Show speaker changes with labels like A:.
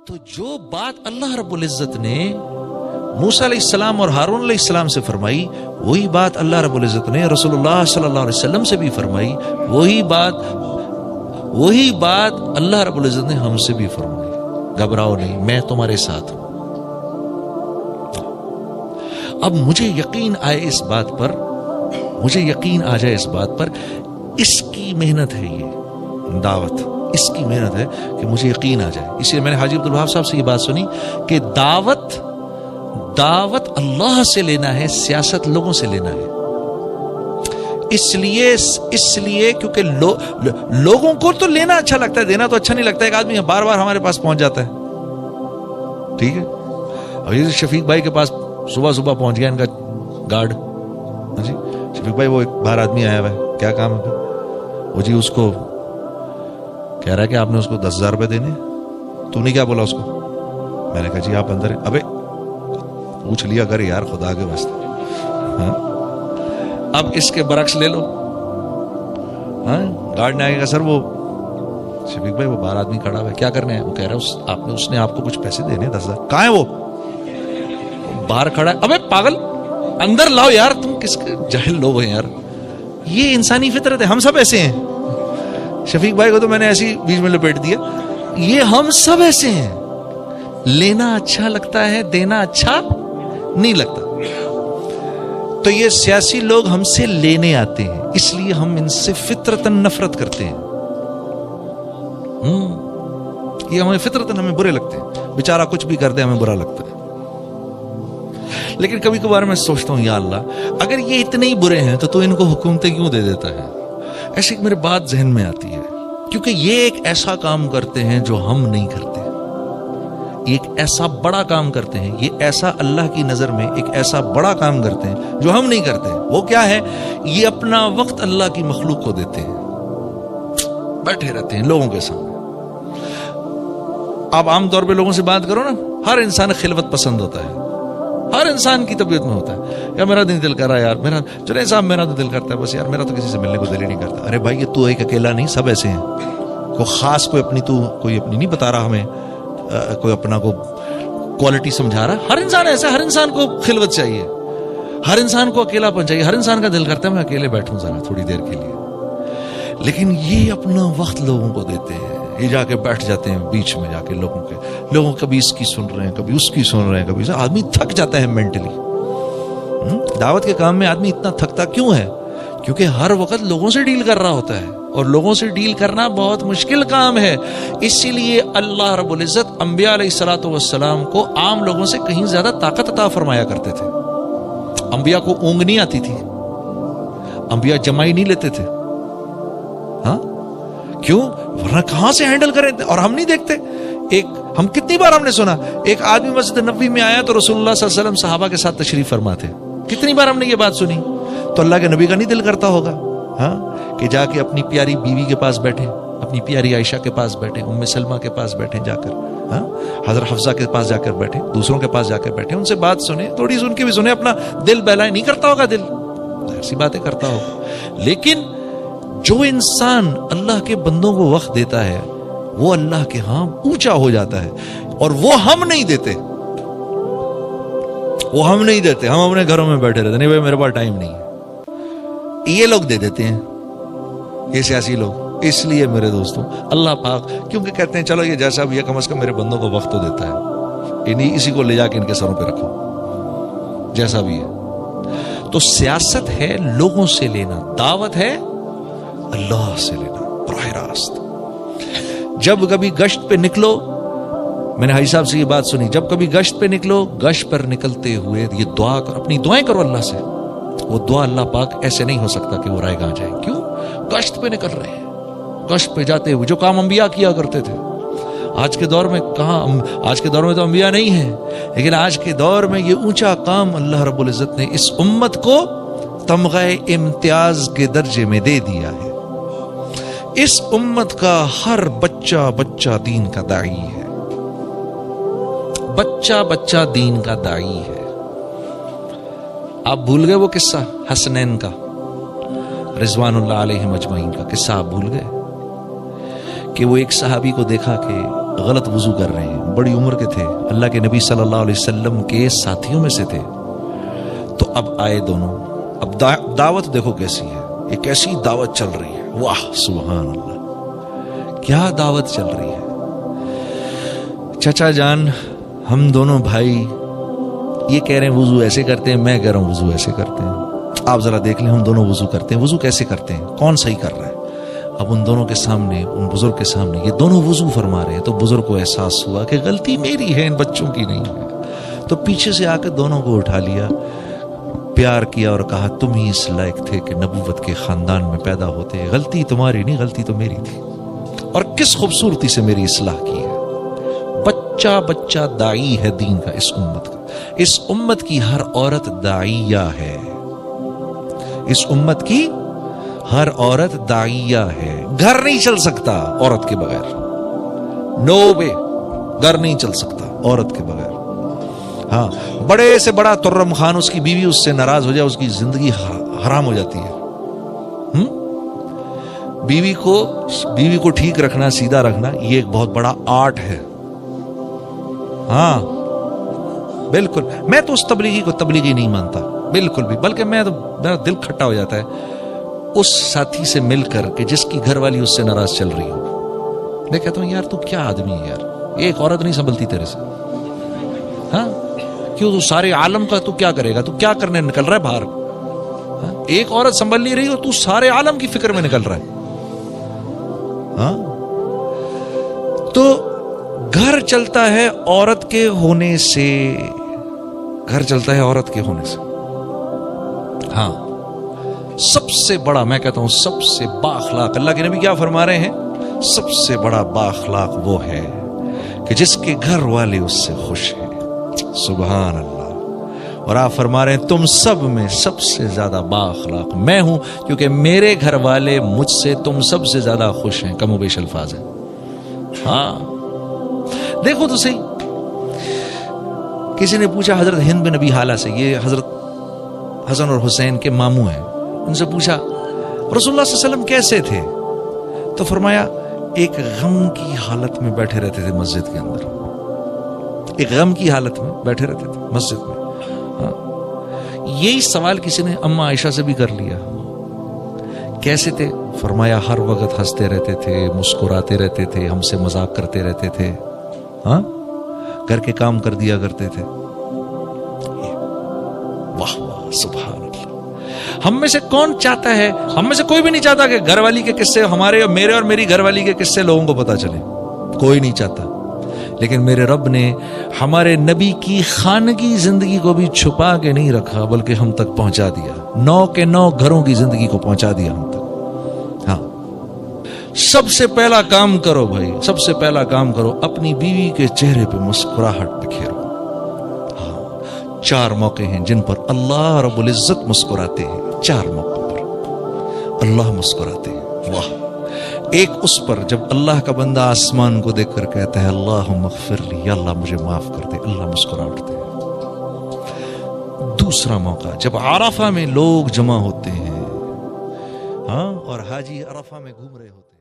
A: تو جو بات اللہ رب العزت نے موسیٰ علیہ السلام اور ہارون علیہ السلام سے فرمائی، وہی بات اللہ رب العزت نے رسول اللہ صلی اللہ علیہ وسلم سے بھی فرمائی، وہی بات اللہ رب العزت نے ہم سے بھی فرمائی، گھبراؤ نہیں، میں تمہارے ساتھ ہوں۔ اب مجھے یقین آئے اس بات پر، مجھے یقین آ جائے اس بات پر، اس کی محنت ہے، یہ دعوت اس کی محنت ہے کہ مجھے یقین آ جائے۔ اس لیے میں نے حاجی عبدالوہاب صاحب سے یہ بات سنی کہ دعوت اللہ سے لینا ہے، سیاست لوگوں سے لینا ہے۔ اس لیے کیونکہ لوگوں کو تو لینا اچھا لگتا ہے، دینا تو اچھا نہیں لگتا۔ ایک آدمی بار بار ہمارے پاس پہنچ جاتا ہے، ٹھیک ہے، اور یہ شفیق بھائی کے پاس صبح پہنچ گیا ان کا گارڈ، جی شفیق بھائی وہ ایک باہر آدمی آیا ہوا ہے، کیا کام ہے؟ وہ جی اس کو کہہ رہا ہے کہ آپ نے اس کو 10,000 روپے دینے۔ تو نے کیا بولا اس کو؟ میں نے کہا جی آپ اندر، ابے پوچھ لیا کر یار خدا کے واسطے، ہاں اب اس کے برعکس لے لو، ہاں گارڈ نے آگے کہا سر وہ شفیق بھائی وہ باہر آدمی کھڑا ہوا ہے، کیا کرنا ہے؟ وہ کہہ رہا ہے اس نے آپ کو کچھ پیسے دینے 10,000۔ کہاں ہے وہ؟ باہر کھڑا ہے۔ ابے پاگل اندر لاؤ یار، تم کس جاہل لوگ ہیں یار، یہ انسانی فطرت ہے، ہم سب ایسے ہیں۔ شفیق بھائی کو تو میں نے ایسی بیچ میں لپیٹ دیا، یہ ہم سب ایسے ہیں، لینا اچھا لگتا ہے، دینا اچھا نہیں لگتا۔ تو یہ سیاسی لوگ ہم سے لینے آتے ہیں، اس لیے ہم ان سے فطرتاً نفرت کرتے ہیں، یہ ہمیں فطرتاً ہمیں برے لگتے ہیں، بیچارہ کچھ بھی کر دے ہمیں برا لگتا ہے۔ لیکن کبھی کبھار میں سوچتا ہوں یا اللہ اگر یہ اتنے ہی برے ہیں تو ان کو حکومتیں کیوں دے دیتا ہے؟ ایسے ایک میرے بات ذہن میں آتی ہے، کیونکہ یہ ایک ایسا کام کرتے ہیں جو ہم نہیں کرتے، ایک ایسا بڑا کام کرتے ہیں، یہ ایسا اللہ کی نظر میں ایک ایسا بڑا کام کرتے ہیں جو ہم نہیں کرتے۔ وہ کیا ہے؟ یہ اپنا وقت اللہ کی مخلوق کو دیتے ہیں، بیٹھے رہتے ہیں لوگوں کے سامنے۔ آپ عام طور پہ لوگوں سے بات کرو نا، ہر انسان خلوت پسند ہوتا ہے، ہر انسان کی طبیعت میں ہوتا ہے، یا میرا دل کر رہا ہے یار، میرا چلے صاحب میرا تو دل کرتا ہے، بس یار میرا تو کسی سے ملنے کو دل ہی نہیں کرتا۔ ارے بھائی یہ تو ایک اکیلا نہیں، سب ایسے ہیں، کوئی خاص کوئی اپنی نہیں بتا رہا ہمیں، کوئی اپنا کو کوالٹی سمجھا رہا۔ ہر انسان ایسا، ہر انسان کو خلوت چاہیے، ہر انسان کو اکیلا پن چاہیے، ہر انسان کا دل کرتا ہے میں اکیلے بیٹھوں ذرا تھوڑی دیر کے لیے۔ لیکن یہ اپنا وقت لوگوں کو دیتے ہیں، یہ جا کے بیٹھ جاتے ہیں بیچ میں جا کے لوگوں کبھی اس کی سن رہے ہیں، کبھی اس کی سن رہے ہیں، کبھی آدمی تھک جاتا ہے مینٹلی۔ دعوت کے کام میں آدمی اتنا تھکتا کیوں ہے؟ کیونکہ ہر وقت لوگوں سے ڈیل کر رہا ہوتا ہے، اور لوگوں سے ڈیل کرنا بہت مشکل کام ہے۔ اسی لیے اللہ رب العزت انبیاء علیہ الصلوۃ والسلام کو عام لوگوں سے کہیں زیادہ طاقت عطا فرمایا کرتے تھے۔ انبیاء کو اونگ نہیں آتی تھی، انبیاء جمائی نہیں لیتے تھے، ہاں کیوں؟ ورنہ کہاں سے ہینڈل کریں، اور ہم نہیں دیکھتے۔ ہم کتنی بار ہم نے سنا ایک آدمی مسجد نبوی میں آیا تو رسول اللہ صلی اللہ علیہ وسلم صحابہ کے ساتھ تشریف فرما تھے، کتنی بار ہم نے یہ بات سنی؟ تو اللہ کے نبی کا نہیں دل کرتا ہوگا ہاں کہ جا کے اپنی پیاری بیوی کے پاس بیٹھے، اپنی پیاری عائشہ کے پاس بیٹھے، ام سلمہ کے پاس بیٹھے جا کر، ہاں حضرت حفصہ کے پاس جا کر بیٹھے، دوسروں کے پاس جا کر بیٹھے، ان سے بات سنیں، تھوڑی سن کے بھی سنیں، اپنا دل بہلائے، نہیں کرتا ہوگا دل، ایسی باتیں کرتا ہوگا۔ لیکن جو انسان اللہ کے بندوں کو وقت دیتا ہے وہ اللہ کے ہاں اونچا ہو جاتا ہے، اور وہ ہم نہیں دیتے، ہم اپنے گھروں میں بیٹھے رہتے، نہیں بھائی میرے پاس ٹائم نہیں ہے، یہ لوگ دے دیتے ہیں، یہ سیاسی لوگ۔ اس لیے میرے دوستوں اللہ پاک کیونکہ کہتے ہیں چلو یہ جیسا بھی ہے کم از کم میرے بندوں کو وقت تو دیتا ہے، اسی کو لے جا کے ان کے سروں پہ رکھو جیسا بھی ہے۔ تو سیاست ہے لوگوں سے لینا، دعوت ہے اللہ سے لینا براہ راست۔ جب کبھی گشت پہ نکلو، میں نے حاجی صاحب سے یہ بات سنی، جب کبھی گشت پہ نکلو، گشت پر نکلتے ہوئے یہ دعا کر، اپنی دعائیں کرو اللہ سے، وہ دعا اللہ پاک ایسے نہیں ہو سکتا کہ وہ رائے گاں جائے، کیوں؟ گشت پہ نکل رہے ہیں، گشت پہ جاتے ہوئے جو کام انبیاء کیا کرتے تھے۔ آج کے دور میں کہاں، آج کے دور میں تو انبیاء نہیں ہیں، لیکن آج کے دور میں یہ اونچا کام اللہ رب العزت نے اس امت کو تمغہ امتیاز کے درجے میں دے دیا ہے۔ اس امت کا ہر بچہ دین کا داعی ہے، بچہ دین کا داعی ہے۔ آپ بھول گئے وہ قصہ حسنین کا، رضوان اللہ علیہم اجمعین کا قصہ آپ بھول گئے کہ وہ ایک صحابی کو دیکھا کہ غلط وضو کر رہے ہیں، بڑی عمر کے تھے, اللہ کے نبی صلی اللہ علیہ وسلم کے ساتھیوں میں سے تھے. تو اب آئے دونوں. اب دعوت دیکھو کیسی ہے, ایک کیسی دعوت چل رہی ہے, واہ سبحان اللہ, کیا دعوت چل رہی ہے. چچا جان, ہم دونوں بھائی یہ کہہ رہے ہیں وضو ایسے کرتے ہیں, میں کہہ رہا ہوں وضو ایسے کرتے ہیں. آپ ذرا دیکھ لیں, ہم دونوں وضو کرتے ہیں, وضو کیسے کرتے ہیں, کون صحیح کر رہا ہے. اب ان دونوں کے سامنے, ان بزرگ کے سامنے یہ دونوں وضو فرما رہے ہیں, تو بزرگ کو احساس ہوا کہ غلطی میری ہے, ان بچوں کی نہیں ہے. تو پیچھے سے آ کے دونوں کو اٹھا لیا, پیار کیا اور کہا تم ہی اس لائق تھے کہ نبوت کے خاندان میں پیدا ہوتے, غلطی تمہاری نہیں, غلطی تو میری تھی. اور کس خوبصورتی سے میری اصلاح کی ہے. بچہ بچہ داعی ہے دین کا اس امت کا. اس امت کی ہر عورت داعیہ ہے, اس امت کی ہر عورت داعیہ ہے. گھر نہیں چل سکتا عورت کے بغیر, نو وے, گھر نہیں چل سکتا عورت کے بغیر. ہاں, بڑے سے بڑا ترم خان اس کی بیوی اس سے ناراض ہو جائے, اس کی زندگی حرام ہو جاتی ہے. بیوی کو ٹھیک رکھنا, سیدھا رکھنا, یہ ایک بہت بڑا آرٹ ہے. ہاں بالکل, میں تو اس تبلیغی کو تبلیغی نہیں مانتا بالکل بھی, بلکہ میرا دل کھٹا ہو جاتا ہے اس ساتھی سے مل کر کے جس کی گھر والی اس سے ناراض چل رہی ہو. میں کہتا ہوں یار تو کیا آدمی ہے یار, ایک عورت نہیں سنبھلتی تیرے سے. ہاں کیوں, تو سارے عالم کا تو کیا کرے گا, تو کیا کرنے نکل رہا ہے باہر. ایک عورت سنبھل نہیں رہی ہو, تو سارے عالم کی فکر میں نکل رہا ہے. ہاں, تو گھر چلتا ہے عورت کے ہونے سے, گھر چلتا ہے عورت کے ہونے سے. ہاں, سب سے بڑا, میں کہتا ہوں سب سے بااخلاق, اللہ کے نبی کیا فرما رہے ہیں, سب سے بڑا بااخلاق وہ ہے کہ جس کے گھر والے اس سے خوش ہیں. سبحان اللہ. اور آپ فرما رہے ہیں تم سب میں سب سے زیادہ بااخلاق میں ہوں, کیونکہ میرے گھر والے مجھ سے تم سب سے زیادہ خوش ہیں. کم و بیش الفاظ ہیں. ہاں دیکھو تو صحیح, کسی نے پوچھا حضرت ہند بن ابی حالہ سے, یہ حضرت حسن اور حسین کے ماموں ہیں, ان سے پوچھا رسول اللہ صلی اللہ علیہ وسلم کیسے تھے, تو فرمایا ایک غم کی حالت میں بیٹھے رہتے تھے مسجد کے اندر, ایک غم کی حالت میں بیٹھے رہتے تھے مسجد میں. ہاں, یہی سوال کسی نے اماں عائشہ سے بھی کر لیا, کیسے تھے, فرمایا ہر وقت ہنستے رہتے تھے, مسکراتے رہتے تھے, ہم سے مذاق کرتے رہتے تھے. ہاں, گھر کے کام کر دیا کرتے تھے. واہ واہ سبحان اللہ. ہم میں سے کون چاہتا ہے, ہم میں سے کوئی بھی نہیں چاہتا کہ گھر والی کے قصے, ہمارے اور میرے اور میری گھر والی کے قصے لوگوں کو پتا چلے, کوئی نہیں چاہتا. لیکن میرے رب نے ہمارے نبی کی خانگی زندگی کو بھی چھپا کے نہیں رکھا, بلکہ ہم تک پہنچا دیا. 9 کے 9 گھروں کی زندگی کو پہنچا دیا ہم تک. ہاں, سب سے پہلا کام کرو بھائی, سب سے پہلا کام کرو, اپنی بیوی کے چہرے پہ مسکراہٹ بکھیرو. ہاں, 4 موقع ہیں جن پر اللہ رب العزت مسکراتے ہیں. 4 موقع پر اللہ مسکراتے ہیں. واہ, ایک اس پر جب اللہ کا بندہ آسمان کو دیکھ کر کہتا ہے اللہم اغفر لی, یا اللہ مجھے معاف کر دے, اللہ مسکرا اٹھتے ہیں. دوسرا موقع جب عرفہ میں لوگ جمع ہوتے ہیں, ہاں, اور حاجی عرفہ میں گھوم رہے ہوتے ہیں.